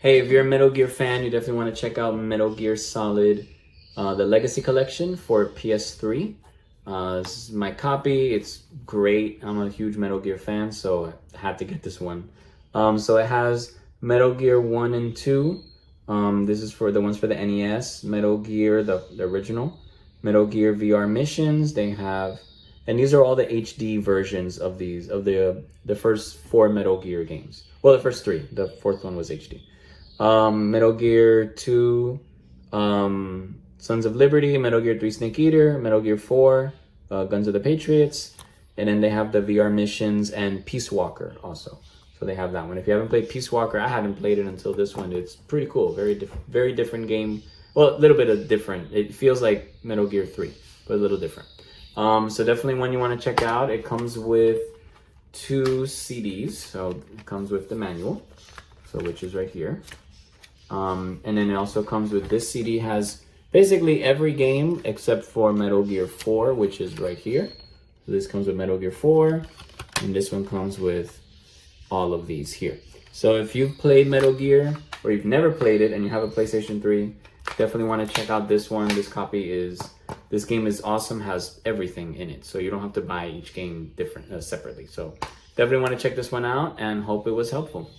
Hey, if you're a Metal Gear fan, you definitely want to check out Metal Gear Solid, the Legacy Collection for PS3. This is my copy. It's great. I'm a huge Metal Gear fan, so I had to get this one. So it has Metal Gear 1 and 2. This is for the ones for the NES. Metal Gear, the original. Metal Gear VR missions. They have, and these are all the HD versions of these, of the first 4 Metal Gear games. Well, the first 3. The 4th one was HD. Metal Gear 2, Sons of Liberty, Metal Gear 3 Snake Eater, Metal Gear 4, Guns of the Patriots, and then they have the VR missions and Peace Walker also. So they have that one. If you haven't played Peace Walker, I hadn't played it until this one. It's pretty cool. Very different game. Well, a little bit of different. It feels like Metal Gear 3, but a little different. So definitely one you want to check out. It comes with 2 CDs. So it comes with the manual, so which is right here. And then it also comes with this CD, has basically every game except for Metal Gear 4, which is right here. So this comes with Metal Gear 4, and this one comes with all of these here. So if you've played Metal Gear, or you've never played it and you have a PlayStation 3, definitely want to check out this one. This game is awesome, has everything in it. So you don't have to buy each game separately. So definitely want to check this one out and hope it was helpful.